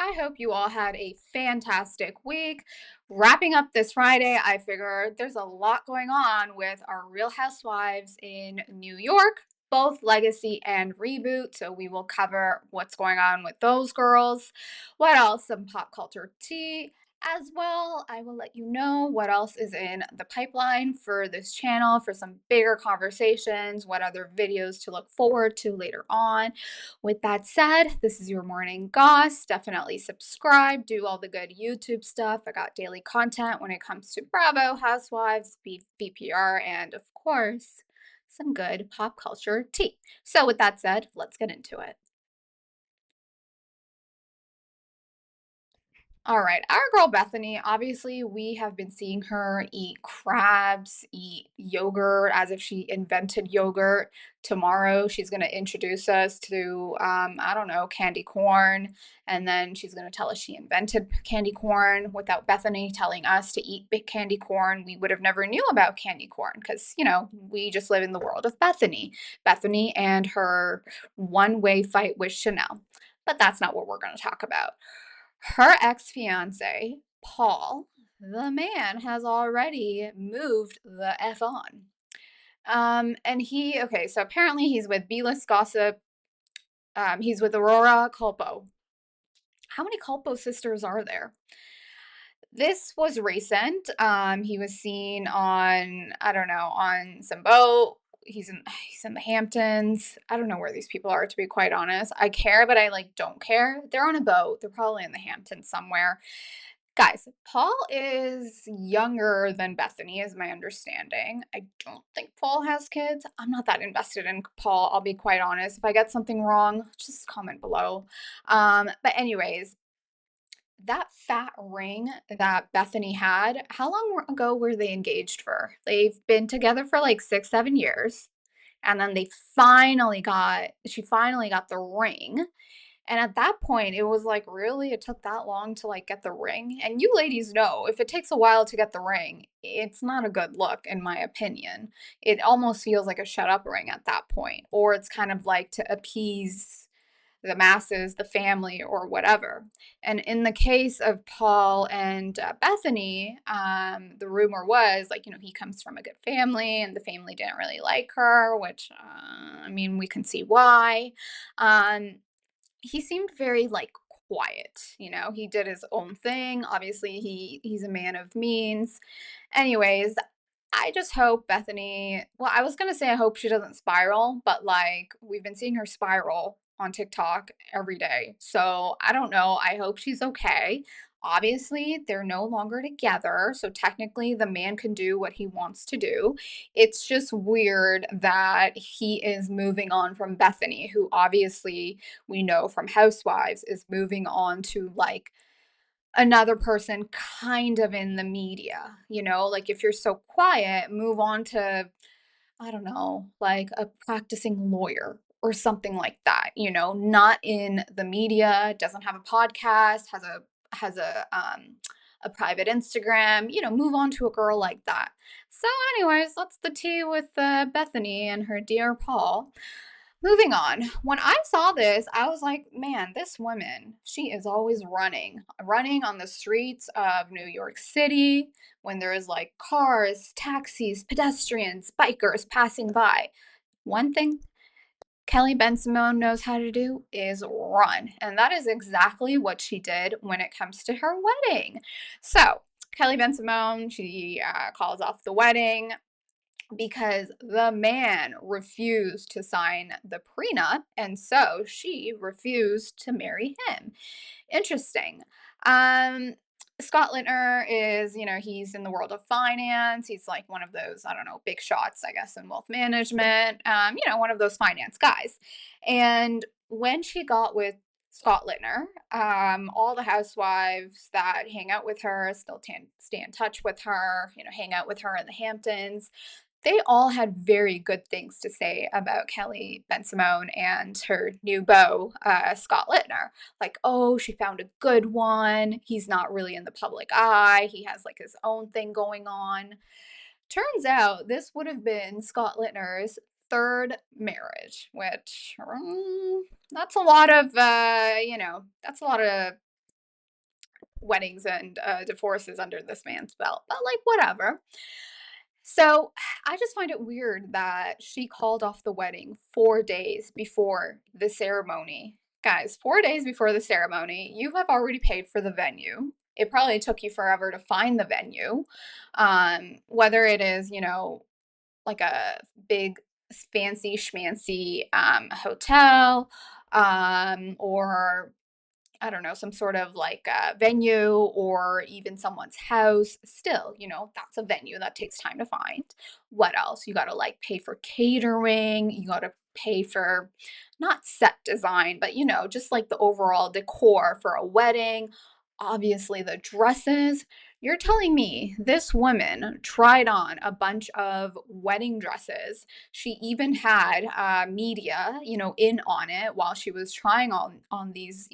I hope you all had a fantastic week. Wrapping up this Friday, I figure there's a lot going on with our Real Housewives in New York, both Legacy and Reboot. So we will cover what's going on with those girls. What else? Some pop culture tea. As well, I will let you know what else is in the pipeline for this channel for some bigger conversations, what other videos to look forward to later on. With that said, this is your morning goss. Definitely subscribe, do all the good YouTube stuff. I got daily content when it comes to Bravo, Housewives, BPR, and of course, some good pop culture tea. So, with that said, let's get into it. All right, our girl Bethenny, obviously, we have been seeing her eat crabs, eat yogurt as if she invented yogurt. Tomorrow, she's going to introduce us to, I don't know, candy corn. And then she's going to tell us she invented candy corn without Bethenny telling us to eat big candy corn. We would have never knew about candy corn because, we just live in the world of Bethenny. Bethenny and her one-way fight with Chanel. But that's not what we're going to talk about. Her ex-fiance, Paul, the man has already moved the F on. Okay, so apparently he's with B-list gossip. He's with Aurora Culpo. How many Culpo sisters are there? This was recent. He was seen on, I don't know, on some boat. He's in the Hamptons. I don't know where these people are, to be quite honest. I care, but I don't care. They're on a boat. They're probably in the Hamptons somewhere. Guys, Paul is younger than Bethenny, is my understanding. I don't think Paul has kids. I'm not that invested in Paul, I'll be quite honest. If I get something wrong, just comment below. But anyways, that fat ring that Bethenny had, how long ago were they engaged for? They've been together for like 6, 7 years. And then she finally got the ring. And at that point, it was like, really? It took that long to get the ring? And you ladies know, if it takes a while to get the ring, it's not a good look, in my opinion. It almost feels like a shut up ring at that point, or it's kind of like to appease the masses, the family, or whatever. And in the case of Paul and Bethenny, the rumor was he comes from a good family, and the family didn't really like her, which, I mean, we can see why. Um, he seemed very quiet, he did his own thing. Obviously, he's a man of means. Anyways, I just hope Bethenny, well, I was gonna say I hope she doesn't spiral, but we've been seeing her spiral on TikTok every day. So I don't know. I hope she's okay. Obviously, they're no longer together, so technically the man can do what he wants to do. It's just weird that he is moving on from Bethenny, who obviously we know from Housewives is moving on to another person kind of in the media, if you're so quiet, move on to, I don't know, like a practicing lawyer or something like that, not in the media, doesn't have a podcast, has a private Instagram, move on to a girl like that. So anyways, that's the tea with Bethenny and her dear Paul. Moving on. When I saw this, I was like, man, this woman, she is always running on the streets of New York City when there is cars, taxis, pedestrians, bikers passing by. One thing Kelly Bensimon knows how to do is run. And that is exactly what she did when it comes to her wedding. So, Kelly Bensimon, she calls off the wedding because the man refused to sign the prenup, and so she refused to marry him. Interesting. Um, Scott Litner is, he's in the world of finance. He's like one of those, I don't know, big shots, I guess, in wealth management. One of those finance guys. And when she got with Scott Litner, all the housewives that hang out with her still stay in touch with her, hang out with her in the Hamptons. They all had very good things to say about Kelly Bensimon and her new beau, Scott Litner. Like, oh, she found a good one. He's not really in the public eye. He has his own thing going on. Turns out this would have been Scott Litner's third marriage, which that's a lot of, that's a lot of weddings and divorces under this man's belt, but like, whatever. So I just find it weird that she called off the wedding 4 days before the ceremony. Guys, 4 days before the ceremony, you have already paid for the venue. It probably took you forever to find the venue. Whether it is, like a big fancy schmancy hotel, or I don't know, some sort of like venue or even someone's house. Still, that's a venue that takes time to find. What else? You got to like pay for catering. You got to pay for not set design, but just like the overall decor for a wedding. Obviously, the dresses. You're telling me this woman tried on a bunch of wedding dresses. She even had media, in on it while she was trying on these,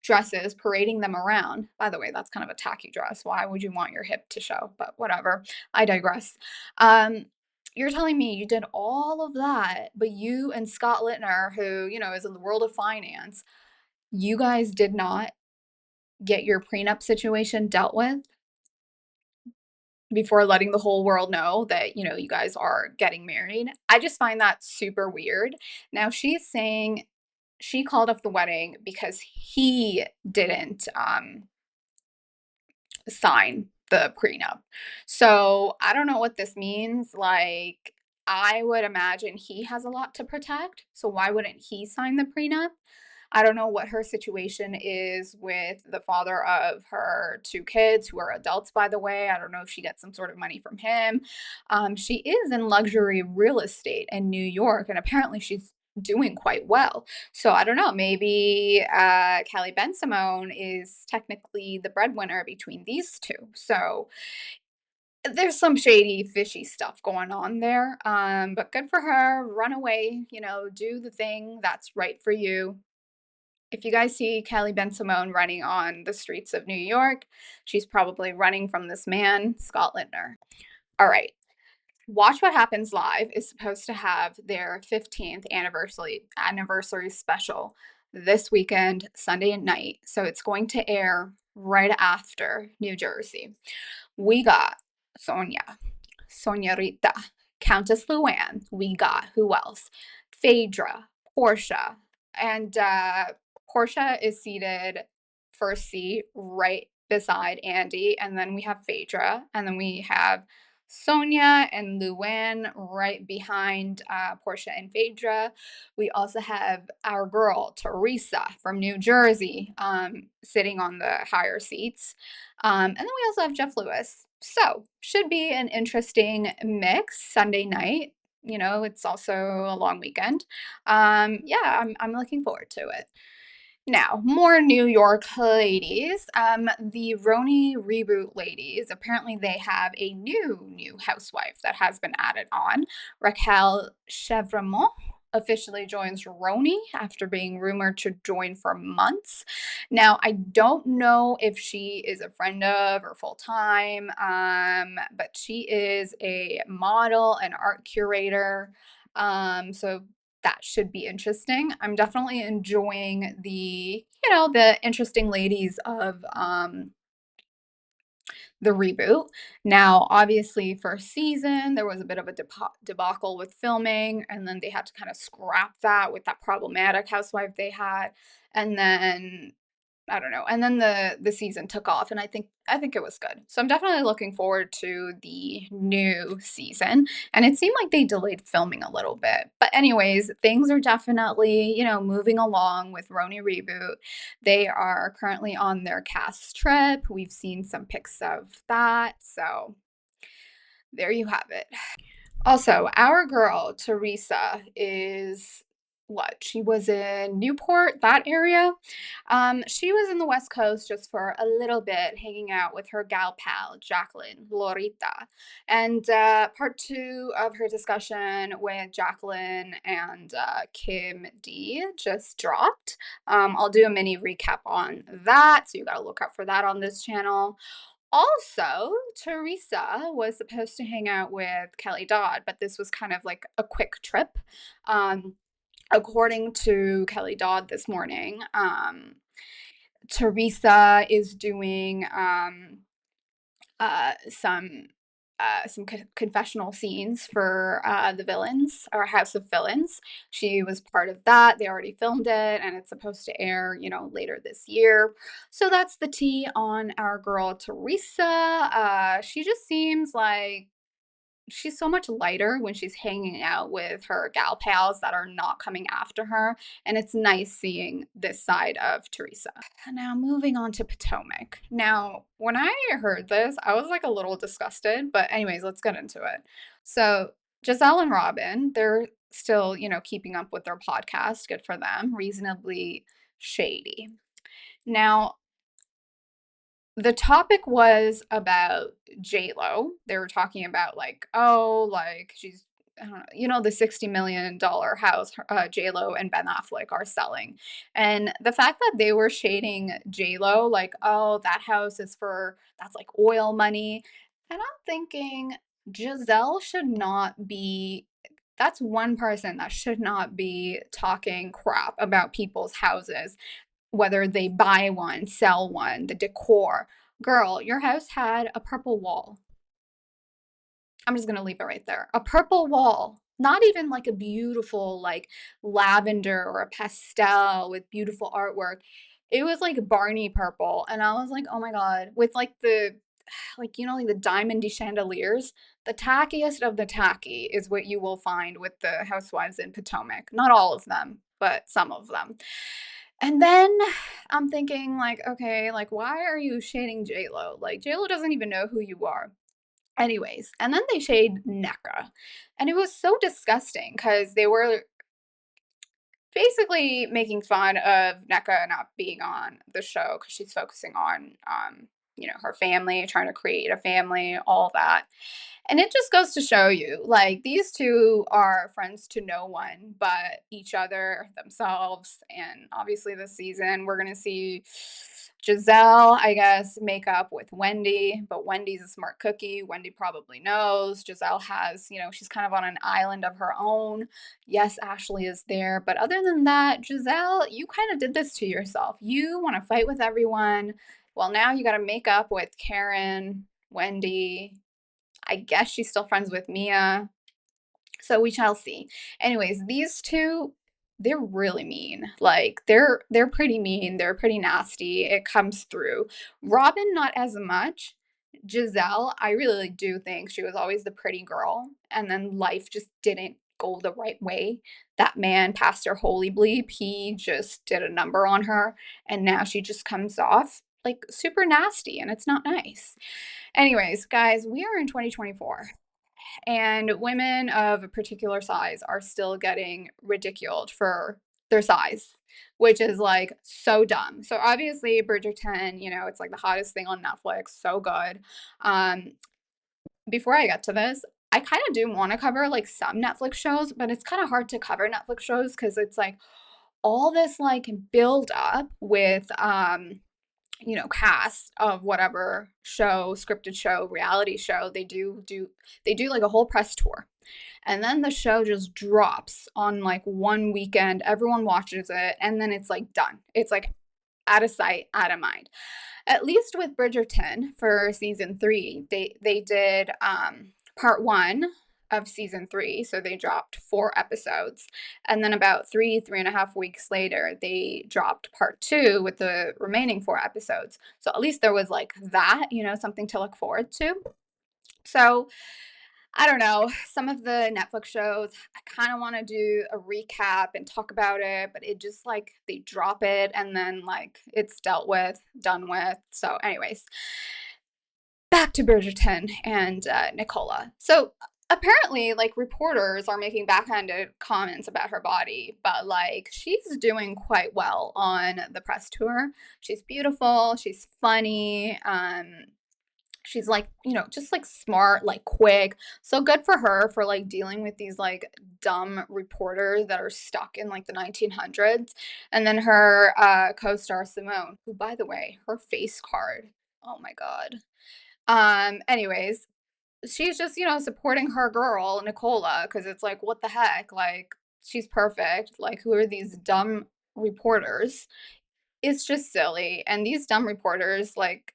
dresses, parading them around. By the way, that's kind of a tacky dress. Why would you want your hip to show? But whatever. I digress. You're telling me you did all of that, but you and Scott Litner, who, is in the world of finance, you guys did not get your prenup situation dealt with before letting the whole world know that, you guys are getting married. I just find that super weird. Now she's saying she called off the wedding because he didn't sign the prenup. So I don't know what this means. Like, I would imagine he has a lot to protect. So why wouldn't he sign the prenup? I don't know what her situation is with the father of her two kids, who are adults, by the way. I don't know if she gets some sort of money from him. She is in luxury real estate in New York, and apparently she's doing quite well. So I don't know, maybe Kelly Bensimon is technically the breadwinner between these two. So there's some shady, fishy stuff going on there. But good for her. Run away, do the thing that's right for you. If you guys see Kelly Bensimon running on the streets of New York, she's probably running from this man, Scott Litner. All right. Watch What Happens Live is supposed to have their 15th anniversary special this weekend, Sunday at night. So it's going to air right after New Jersey. We got Sonia, Rita, Countess Luanne. We got who else? Phaedra, Portia, and Portia is seated first seat right beside Andy, and then we have Phaedra, and then we have Sonia and Luanne right behind Portia and Phaedra. We also have our girl Teresa from New Jersey sitting on the higher seats, and then we also have Jeff Lewis. So should be an interesting mix Sunday night. It's also a long weekend. Yeah, I'm looking forward to it. Now, more New York ladies. The RHONY Reboot ladies, apparently they have a new housewife that has been added on. Raquel Chevremont officially joins RHONY after being rumored to join for months. Now, I don't know if she is a friend of or full-time, but she is a model and art curator. So that should be interesting. I'm definitely enjoying the interesting ladies of the reboot. Now, obviously, first season, there was a bit of a debacle with filming, and then they had to kind of scrap that with that problematic housewife they had. And then I don't know. And then the season took off, and I think it was good. So I'm definitely looking forward to the new season. And it seemed like they delayed filming a little bit. But anyways, things are definitely, moving along with RHONY Reboot. They are currently on their cast trip. We've seen some pics of that. So there you have it. Also, our girl Teresa is what? She was in Newport, that area. She was in the West Coast just for a little bit, hanging out with her gal pal, Jacqueline, Laurita. And part two of her discussion with Jacqueline and Kim D just dropped. I'll do a mini recap on that, so you gotta look out for that on this channel. Also, Teresa was supposed to hang out with Kelly Dodd, but this was kind of like a quick trip. According to Kelly Dodd this morning, Teresa is doing uh, some confessional scenes for the villains or House of Villains. She was part of that. They already filmed it, and it's supposed to air, later this year. So that's the tea on our girl Teresa. She just seems like she's so much lighter when she's hanging out with her gal pals that are not coming after her. And it's nice seeing this side of Teresa. Now, moving on to Potomac. Now, when I heard this, I was like a little disgusted. But, anyways, let's get into it. So, Gizelle and Robin, they're still, keeping up with their podcast. Good for them. Reasonably shady. Now, the topic was about J-Lo. They were talking about like, oh, like she's, I don't know, the $60 million house J-Lo and Ben Affleck are selling. And the fact that they were shading J-Lo, like, oh, that house is that's like oil money. And I'm thinking Giselle should not be, that's one person that should not be talking crap about people's houses, whether they buy one, sell one, the decor. Girl, your house had a purple wall. I'm just gonna leave it right there. A purple wall. Not even like a beautiful, like lavender or a pastel with beautiful artwork. It was like Barney purple. And I was like, oh my God, with like like the diamondy chandeliers. The tackiest of the tacky is what you will find with the housewives in Potomac. Not all of them, but some of them. And then I'm thinking, like, okay, like, why are you shading J-Lo? Like, J-Lo doesn't even know who you are. Anyways, and then they shade NECA. And it was so disgusting because they were basically making fun of NECA not being on the show because she's focusing on, her family, trying to create a family, all that. And it just goes to show you, like, these two are friends to no one but each other, themselves. And obviously, this season, we're going to see Gizelle, I guess, make up with Wendy, but Wendy's a smart cookie. Wendy probably knows. Gizelle has, she's kind of on an island of her own. Yes, Ashley is there. But other than that, Gizelle, you kind of did this to yourself. You want to fight with everyone. Well, now you got to make up with Karen, Wendy. I guess she's still friends with Mia. So we shall see. Anyways, these two, they're really mean. Like they're pretty mean. They're pretty nasty. It comes through. Robin, not as much. Gizelle, I really do think she was always the pretty girl, and then life just didn't go the right way. That man, Pastor Holy Bleep, he just did a number on her, and now she just comes off like super nasty, and it's not nice. Anyways, guys, we are in 2024 and women of a particular size are still getting ridiculed for their size, which is like so dumb. So obviously Bridgerton, it's like the hottest thing on Netflix, so good. Um, Before I get to this, I kind of do want to cover like some Netflix shows, but it's kind of hard to cover Netflix shows because it's like all this like build up with cast of whatever show, scripted show, reality show. They do like a whole press tour. And then the show just drops on like one weekend. Everyone watches it and then it's like done. It's like out of sight, out of mind. At least with Bridgerton for season 3, they did part 1 of season 3, so they dropped 4 episodes, and then about 3.5 weeks later, they dropped part 2 with the remaining 4 episodes. So at least there was like that, something to look forward to. So I don't know, some of the Netflix shows, I kind of want to do a recap and talk about it, but it just like they drop it and then like it's dealt with, done with. So, anyways, back to Bridgerton and Nicola. So, apparently, like reporters are making backhanded comments about her body, but like she's doing quite well on the press tour. She's beautiful, she's funny. She's like, just like smart, like quick. So good for her for like dealing with these like dumb reporters that are stuck in like the 1900s. And then her co-star Simone, who by the way, her face card. Oh my God. Anyways, she's just, supporting her girl, Nicola, because it's like, what the heck? Like, she's perfect. Like, who are these dumb reporters? It's just silly, and these dumb reporters, like,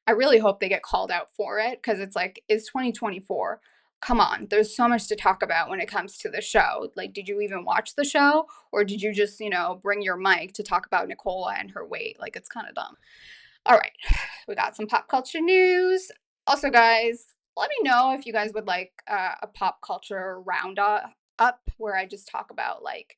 I really hope they get called out for it because it's like, it's 2024. Come on, there's so much to talk about when it comes to the show. Like, did you even watch the show, or did you just, bring your mic to talk about Nicola and her weight? Like, it's kind of dumb. All right, we got some pop culture news. Also, guys, let me know if you guys would like a pop culture roundup where I just talk about like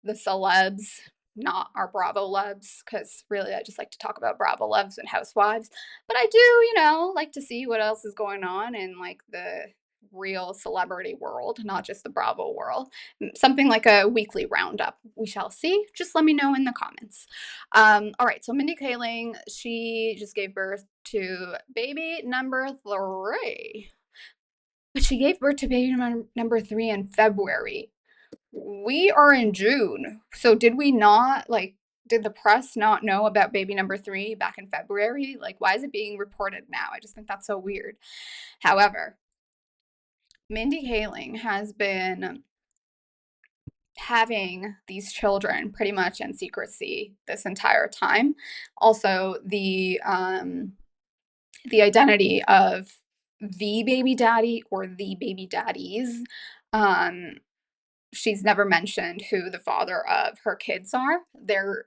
the celebs, not our Bravo lebs, because really I just like to talk about Bravo lebs and housewives. But I do, like to see what else is going on in like the real celebrity world, not just the Bravo world. Something like a weekly roundup. We shall see. Just let me know in the comments. All right, so Mindy Kaling, she just gave birth to baby number 3. But she gave birth to baby number 3 in February. We are in June. So did we not, like, did the press not know about baby number 3 back in February? Like, why is it being reported now? I just think that's so weird. However, Mindy Kaling has been having these children pretty much in secrecy this entire time. Also, the identity of the baby daddy or the baby daddies, um, she's never mentioned who the father of her kids are. There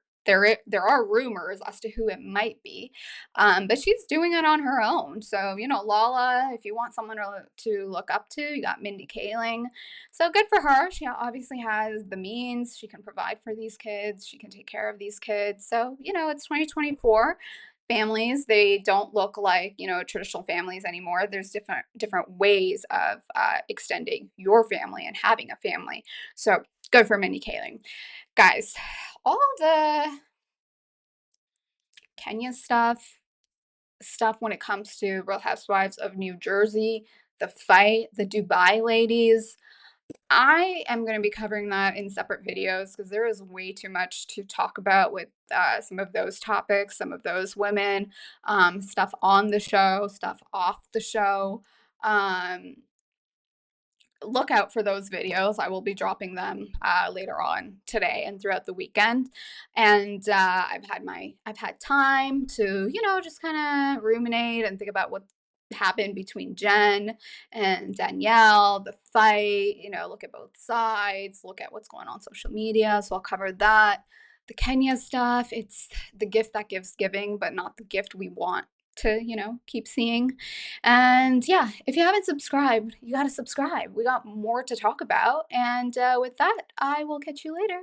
are rumors as to who it might be, but she's doing it on her own. So Lala, if you want someone to look up to, you got Mindy Kaling. So good for her. She obviously has the means. She can provide for these kids. She can take care of these kids. So it's 2024. Families, they don't look like traditional families anymore. There's different ways of extending your family and having a family. So good for Mindy Kaling. Guys, all the Kenya stuff when it comes to Real Housewives of New Jersey, the fight, the Dubai ladies, I am going to be covering that in separate videos because there is way too much to talk about with some of those topics, some of those women, stuff on the show, stuff off the show. Um, look out for those videos. I will be dropping them later on today and throughout the weekend. And I've had time to just kind of ruminate and think about what happened between Jen and Danielle, the fight. Look at both sides, look at what's going on social media. So I'll cover that. The Kenya stuff, it's the gift that gives giving, but not the gift we want to keep seeing. And yeah, if you haven't subscribed, you got to subscribe. We got more to talk about. And with that, I will catch you later.